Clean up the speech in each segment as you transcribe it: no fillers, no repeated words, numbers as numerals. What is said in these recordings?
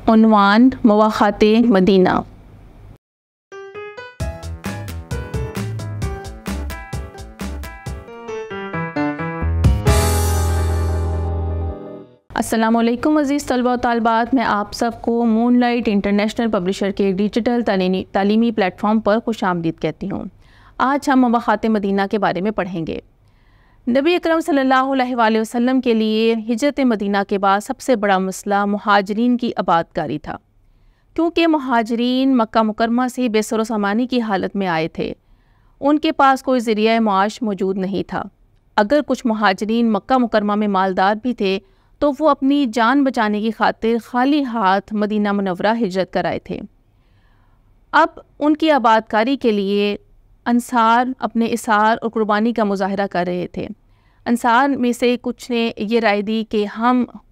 عنوان مواخات مدینہ۔ السلام علیکم عزیز طلبہ و طالبات، میں آپ سب کو مون لائٹ انٹرنیشنل پبلشر کے ڈیجیٹل تعلیمی پلیٹ فارم پر خوش آمدید کہتی ہوں۔ آج ہم مواخات مدینہ کے بارے میں پڑھیں گے۔ نبی اکرم صلی اللہ علیہ وآلہ وسلم کے لیے ہجرت مدینہ کے بعد سب سے بڑا مسئلہ مہاجرین کی آبادکاری تھا، کیونکہ مہاجرین مکہ مکرمہ سے بے سر و سامانی کی حالت میں آئے تھے۔ ان کے پاس کوئی ذریعہ معاش موجود نہیں تھا۔ اگر کچھ مہاجرین مکہ مکرمہ میں مالدار بھی تھے تو وہ اپنی جان بچانے کی خاطر خالی ہاتھ مدینہ منورہ ہجرت کر آئے تھے۔ اب ان کی آبادکاری کے لیے انصار اپنے اثار اور قربانی کا مظاہرہ کر رہے تھے۔ انصار میں سے کچھ نے یہ رائے دی کہ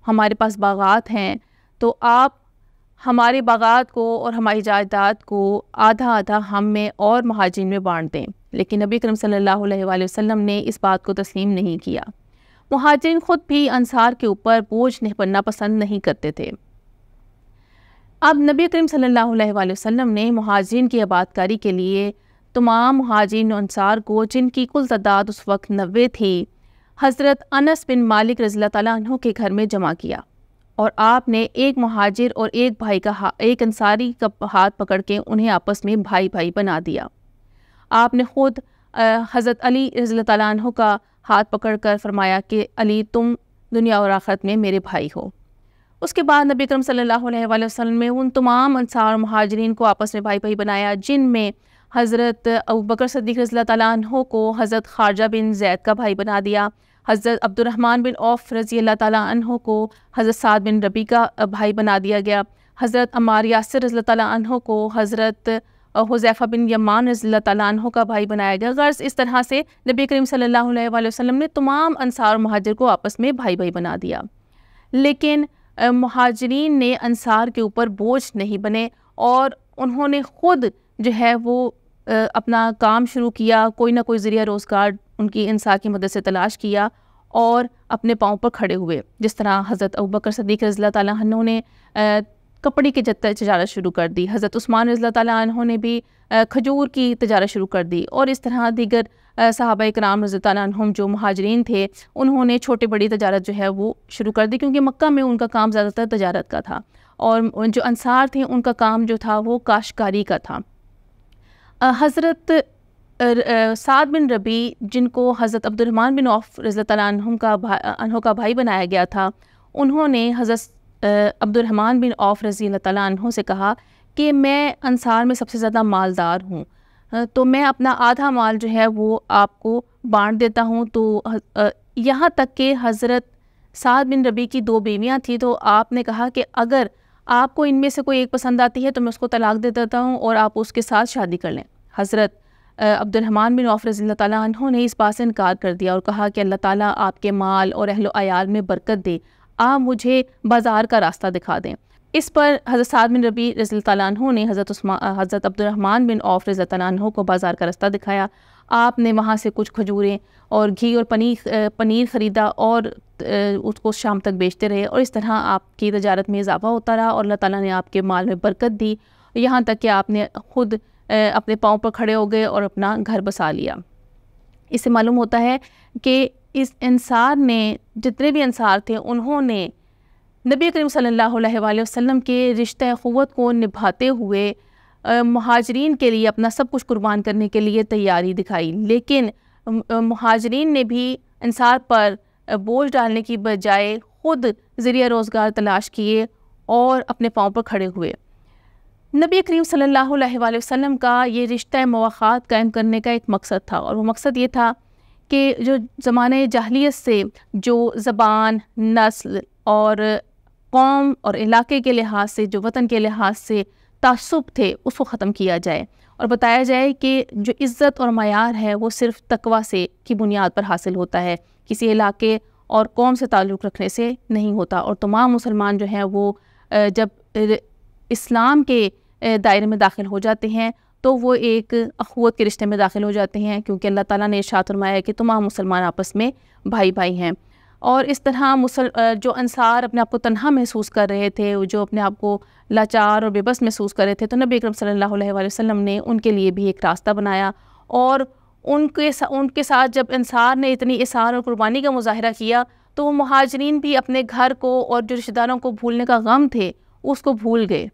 ہمارے پاس باغات ہیں تو آپ ہمارے باغات کو اور ہماری جائیداد کو آدھا آدھا ہم میں اور مہاجرین میں بانٹ دیں، لیکن نبی کریم صلی اللہ علیہ وآلہ وسلم نے اس بات کو تسلیم نہیں کیا۔ مہاجرین خود بھی انصار کے اوپر بوجھ بننا پسند نہیں کرتے تھے۔ اب نبی کریم صلی اللہ علیہ وآلہ وسلم نے مہاجرین کی آبادکاری کے لیے تمام مہاجرین و انصار کو، جن کی کل تعداد اس وقت 90 تھی، حضرت انس بن مالک رضی اللہ تعالیٰ عنہ کے گھر میں جمع کیا، اور آپ نے ایک مہاجر اور ایک انصاری کا ہاتھ پکڑ کے انہیں آپس میں بھائی بھائی بنا دیا۔ آپ نے خود حضرت علی رضی اللہ تعالیٰ عنہ کا ہاتھ پکڑ کر فرمایا کہ علی، تم دنیا اور آخرت میں میرے بھائی ہو۔ اس کے بعد نبی کریم صلی اللہ علیہ وآلہ وسلم نے ان تمام انصار مہاجرین کو آپس میں بھائی بھائی بنایا، جن میں حضرت ابوبکر صدیق رضی اللہ تعالیٰ عنہ کو حضرت خارجہ بن زید کا بھائی بنا دیا، حضرت عبد الرحمن بن عوف رضی اللہ تعالیٰ عنہ کو حضرت سعد بن ربیع کا بھائی بنا دیا گیا، حضرت عمار یاسر رضی اللہ تعالیٰ عنہ کو حضرت حذیفہ بن یمان رضی اللہ تعالیٰ عنہ کا بھائی بنایا گیا۔ غرض اس طرح سے نبی کریم صلی اللہ علیہ وآلہ وسلم نے تمام انصار مہاجر کو آپس میں بھائی بھائی بنا دیا، لیکن مہاجرین نے انصار کے اوپر بوجھ نہیں بنے اور انہوں نے خود جو ہے وہ اپنا کام شروع کیا، کوئی نہ کوئی ذریعہ روزگار ان کی انصار کی مدد سے تلاش کیا اور اپنے پاؤں پر کھڑے ہوئے۔ جس طرح حضرت ابوبکر صدیق رضی اللہ تعالیٰ عنہ نے کپڑے کی تجارت شروع کر دی، حضرت عثمان رضی اللہ تعالیٰ عنہ نے بھی کھجور کی تجارت شروع کر دی، اور اس طرح دیگر صحابہ کرام رضی اللہ تعالیٰ عنہم جو مہاجرین تھے انہوں نے چھوٹے بڑی تجارت جو ہے وہ شروع کر دی، کیونکہ مکہ میں ان کا کام زیادہ تر تجارت کا تھا، اور جو انصار تھے ان کا کام جو تھا وہ کاشتکاری کا تھا۔ حضرت سعد بن ربیع، جن کو حضرت عبد الرحمن بن عوف رضی اللہ تعالیٰ عنہ کا بھائی بنایا گیا تھا، انہوں نے حضرت عبد الرحمن بن عوف رضی اللہ تعالیٰ عنہ سے کہا کہ میں انصار میں سب سے زیادہ مالدار ہوں، تو میں اپنا آدھا مال جو ہے وہ آپ کو بانٹ دیتا ہوں۔ تو یہاں تک کہ حضرت سعد بن ربیع کی 2 بیویاں تھیں، تو آپ نے کہا کہ اگر آپ کو ان میں سے کوئی ایک پسند آتی ہے تو میں اس کو طلاق دے دیتا ہوں اور آپ اس کے ساتھ شادی کر لیں۔ حضرت عبد الرحمن بن عوف رضی اللہ تعالیٰ عنہ نے اس بات سے انکار کر دیا اور کہا کہ اللہ تعالیٰ آپ کے مال اور اہل و عیال میں برکت دے، آپ مجھے بازار کا راستہ دکھا دیں۔ اس پر حضرت سعد بن ربیع رضی اللہ تعالیٰ عنہ نے حضرت عبد الرحمن بن عوف رضی اللہ تعالیٰ عنہ کو بازار کا راستہ دکھایا۔ آپ نے وہاں سے کچھ کھجوریں اور گھی اور پنیر خریدا اور اس کو شام تک بیچتے رہے، اور اس طرح آپ کی تجارت میں اضافہ ہوتا رہا اور اللہ تعالیٰ نے آپ کے مال میں برکت دی، یہاں تک کہ آپ نے خود اپنے پاؤں پر کھڑے ہو گئے اور اپنا گھر بسا لیا۔ اس سے معلوم ہوتا ہے کہ اس انصار نے، جتنے بھی انصار تھے، انہوں نے نبی کریم صلی اللہ علیہ وآلہ وسلم کے رشتہ اخوت کو نبھاتے ہوئے مہاجرین کے لیے اپنا سب کچھ قربان کرنے کے لیے تیاری دکھائی، لیکن مہاجرین نے بھی انصار پر بوجھ ڈالنے کی بجائے خود ذریعہ روزگار تلاش کیے اور اپنے پاؤں پر کھڑے ہوئے۔ نبی کریم صلی اللہ علیہ وآلہ وسلم کا یہ رشتہ مواخات قائم کرنے کا ایک مقصد تھا، اور وہ مقصد یہ تھا کہ جو زمانہ جاہلیت سے جو زبان، نسل اور قوم اور علاقے کے لحاظ سے، جو وطن کے لحاظ سے تعصب تھے، اس کو ختم کیا جائے اور بتایا جائے کہ جو عزت اور معیار ہے وہ صرف تقویٰ سے کی بنیاد پر حاصل ہوتا ہے، کسی علاقے اور قوم سے تعلق رکھنے سے نہیں ہوتا۔ اور تمام مسلمان جو ہیں وہ جب اسلام کے دائرے میں داخل ہو جاتے ہیں تو وہ ایک اخوت کے رشتے میں داخل ہو جاتے ہیں، کیونکہ اللہ تعالیٰ نے ارشاد فرمایا ہے کہ تمام مسلمان آپس میں بھائی بھائی ہیں۔ اور اس طرح جو انصار اپنے آپ کو تنہا محسوس کر رہے تھے، جو اپنے آپ کو لاچار اور بے بس محسوس کر رہے تھے، تو نبی اکرم صلی اللہ علیہ وآلہ وسلم نے ان کے لیے بھی ایک راستہ بنایا، اور ان کے ساتھ جب انصار نے اتنی اثار اور قربانی کا مظاہرہ کیا تو وہ مہاجرین بھی اپنے گھر کو اور جو رشتہ داروں کو بھولنے کا غم تھے اس کو بھول گئے۔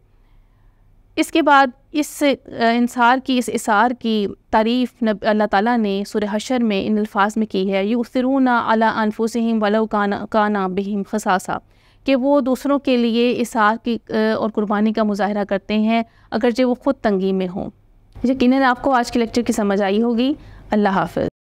اس کے بعد اس انصار کی، اس اثار کی تعریف اللہ تعالیٰ نے سورہ حشر میں ان الفاظ میں کی ہے، یؤثرون علی انفسہم ولو کان بہم خصاصہ، کہ وہ دوسروں کے لیے اثار کی اور قربانی کا مظاہرہ کرتے ہیں اگرچہ وہ خود تنگی میں ہوں۔ یقیناً آپ کو آج کے لیکچر کی سمجھ آئی ہوگی۔ اللہ حافظ۔